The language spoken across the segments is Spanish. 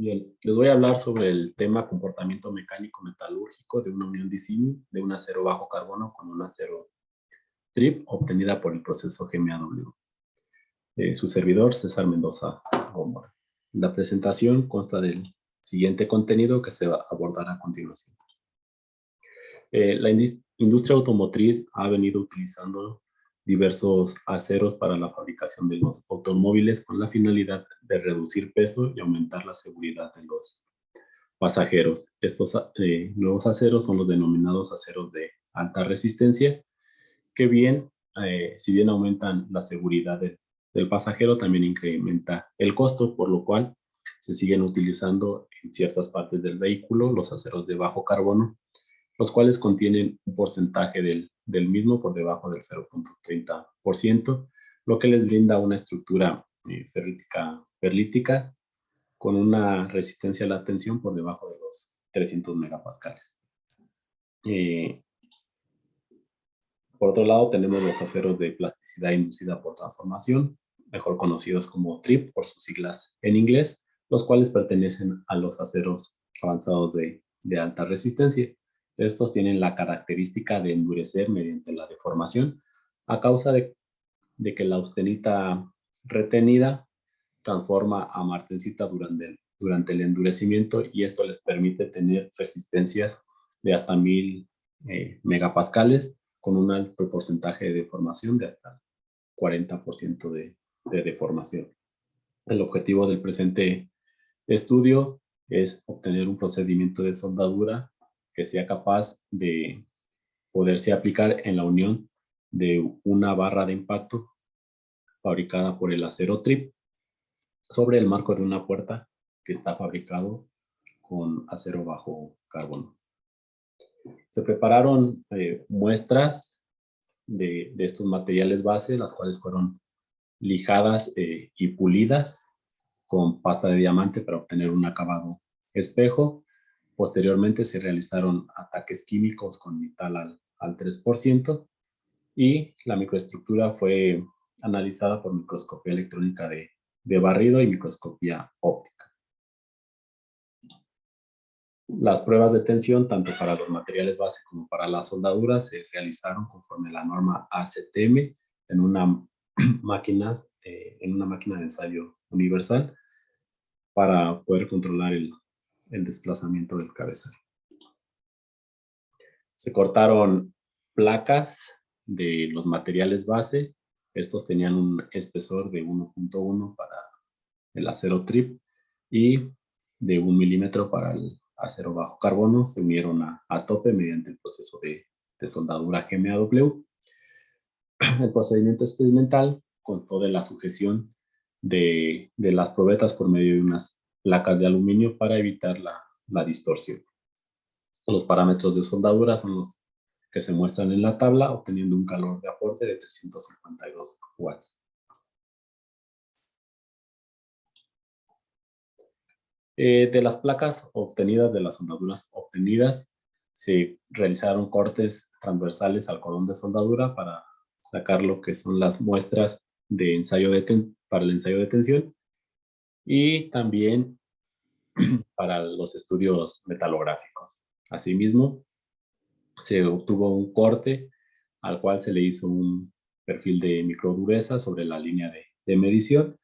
Bien, les voy a hablar sobre el tema comportamiento mecánico metalúrgico de una unión disímil de un acero bajo carbono con un acero trip obtenida por el proceso GMAW. Su servidor, César Mendoza Gómora. La presentación consta del siguiente contenido que se abordará a continuación. La industria automotriz ha venido utilizando diversos aceros para la fabricación de los automóviles con la finalidad de reducir peso y aumentar la seguridad de los pasajeros. Estos nuevos aceros son los denominados aceros de alta resistencia, que si bien aumentan la seguridad del pasajero, también incrementa el costo, por lo cual se siguen utilizando en ciertas partes del vehículo los aceros de bajo carbono, los cuales contienen un porcentaje del mismo por debajo del 0.30%, lo que les brinda una estructura perlítica con una resistencia a la tensión por debajo de los 300 megapascales. Por otro lado, tenemos los aceros de plasticidad inducida por transformación, mejor conocidos como TRIP por sus siglas en inglés, los cuales pertenecen a los aceros avanzados de alta resistencia. Estos tienen la característica de endurecer mediante la deformación a causa de que la austenita retenida transforma a martensita durante el endurecimiento, y esto les permite tener resistencias de hasta 1000 megapascales con un alto porcentaje de deformación de hasta 40% de deformación. El objetivo del presente estudio es obtener un procedimiento de soldadura que sea capaz de poderse aplicar en la unión de una barra de impacto fabricada por el acero TRIP sobre el marco de una puerta que está fabricado con acero bajo carbono. Se prepararon muestras de estos materiales base, las cuales fueron lijadas y pulidas con pasta de diamante para obtener un acabado espejo. Posteriormente se realizaron ataques químicos con metal al 3%, y la microestructura fue analizada por microscopía electrónica de barrido y microscopía óptica. Las pruebas de tensión, tanto para los materiales base como para las soldaduras, se realizaron conforme a la norma ACTM en una máquina de ensayo universal para poder controlar el desplazamiento del cabezal. Se cortaron placas de los materiales base. Estos tenían un espesor de 1.1 para el acero TRIP y de 1 milímetro para el acero bajo carbono. Se unieron a tope mediante el proceso de soldadura GMAW. El procedimiento experimental contó de la sujeción de las probetas por medio de unas placas de aluminio para evitar la distorsión. Los parámetros de soldadura son los que se muestran en la tabla, obteniendo un calor de aporte de 352 watts. De las placas obtenidas, de las soldaduras obtenidas, se realizaron cortes transversales al cordón de soldadura para sacar lo que son las muestras de ensayo para el ensayo de tensión, y también para los estudios metalográficos. Asimismo, se obtuvo un corte al cual se le hizo un perfil de microdureza sobre la línea de medición.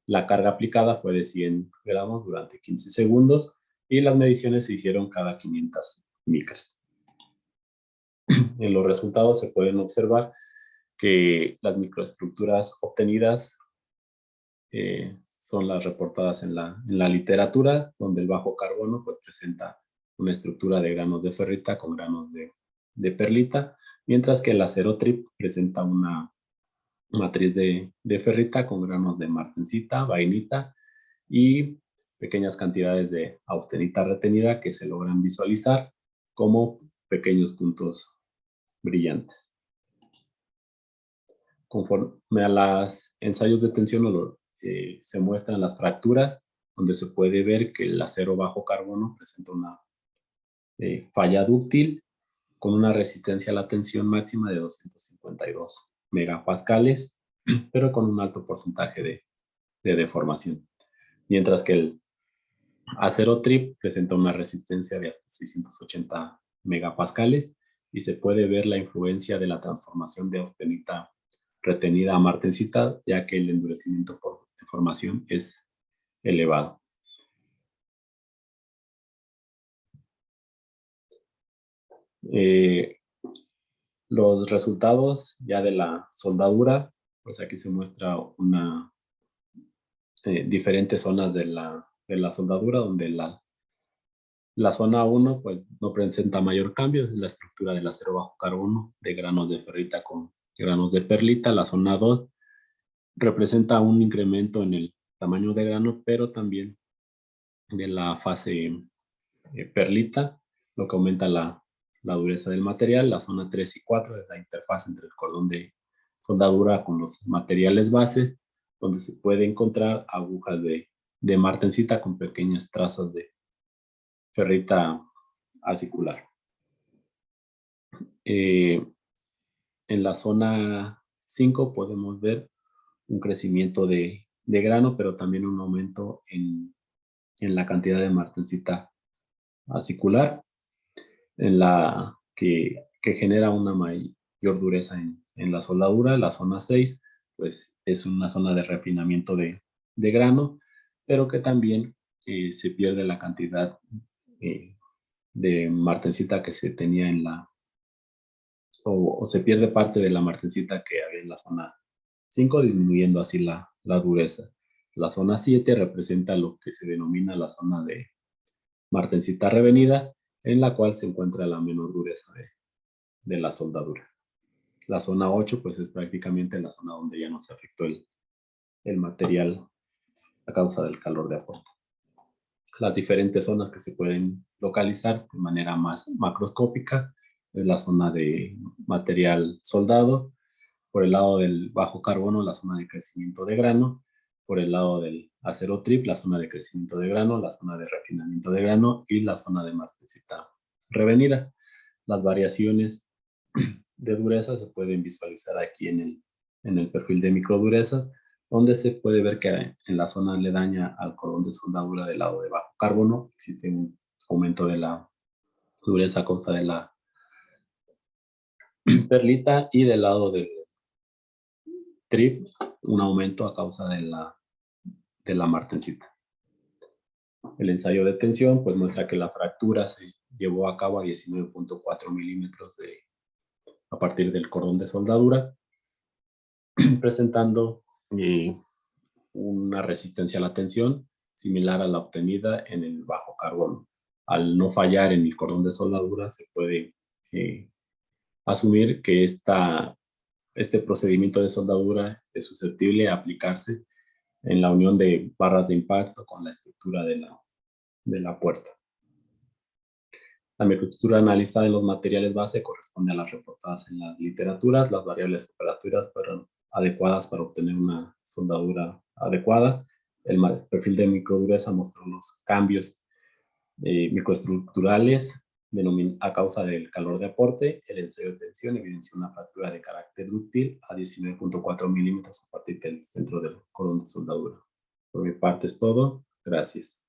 La carga aplicada fue de 100 gramos durante 15 segundos y las mediciones se hicieron cada 500 micras. En los resultados se pueden observar que las microestructuras obtenidas son las reportadas en la literatura, donde el bajo carbono pues presenta una estructura de granos de ferrita con granos de perlita, mientras que el acero TRIP presenta una matriz de ferrita con granos de martensita, vainita y pequeñas cantidades de austenita retenida que se logran visualizar como pequeños puntos brillantes. Conforme a los ensayos de tensión se muestran las fracturas, donde se puede ver que el acero bajo carbono presenta una falla dúctil con una resistencia a la tensión máxima de 252 megapascales, pero con un alto porcentaje de deformación. Mientras que Acero trip presenta una resistencia de hasta 680 megapascales y se puede ver la influencia de la transformación de austenita retenida a martensita, ya que el endurecimiento por deformación es elevado. Los resultados ya de la soldadura, pues aquí se muestra una diferentes zonas de la soldadura, donde la zona 1 pues, no presenta mayor cambio, es la estructura del acero bajo carbono de granos de ferrita con granos de perlita. La zona 2 representa un incremento en el tamaño de grano, pero también de la fase perlita, lo que aumenta la dureza del material. La zona 3 y 4 es la interfaz entre el cordón de soldadura con los materiales base, donde se puede encontrar agujas de martensita con pequeñas trazas de ferrita acicular. En la zona 5 podemos ver un crecimiento de grano, pero también un aumento en la cantidad de martensita acicular, en la que genera una mayor dureza en la soldadura. La zona 6 pues es una zona de refinamiento de grano, pero que también se pierde la cantidad de martensita que se tenía en o se pierde parte de la martensita que había en la zona 5, disminuyendo así la dureza. La zona 7 representa lo que se denomina la zona de martensita revenida, en la cual se encuentra la menor dureza de la soldadura. La zona 8 pues es prácticamente la zona donde ya no se afectó el material a causa del calor de aporte. Las diferentes zonas que se pueden localizar de manera más macroscópica es la zona de material soldado, por el lado del bajo carbono la zona de crecimiento de grano, por el lado del acero trip la zona de crecimiento de grano, la zona de refinamiento de grano y la zona de martensita revenida. Las variaciones de dureza se pueden visualizar aquí en el perfil de microdurezas, donde se puede ver que en la zona aledaña al cordón de soldadura del lado de bajo carbono existe un aumento de la dureza a causa de la perlita, y del lado del trip un aumento a causa de la martensita. El ensayo de tensión pues muestra que la fractura se llevó a cabo a 19.4 milímetros a partir del cordón de soldadura, presentando una resistencia a la tensión similar a la obtenida en el bajo carbono. Al no fallar en el cordón de soldadura, se puede asumir que este procedimiento de soldadura es susceptible a aplicarse en la unión de barras de impacto con la estructura de la puerta. La microestructura analizada en los materiales base corresponde a las reportadas en las literaturas. Las variables operativas fueron adecuadas para obtener una soldadura adecuada. El perfil de microdureza mostró los cambios microestructurales a causa del calor de aporte. El ensayo de tensión evidenció una fractura de carácter dúctil a 19.4 milímetros a partir del centro del cordón de soldadura. Por mi parte es todo. Gracias.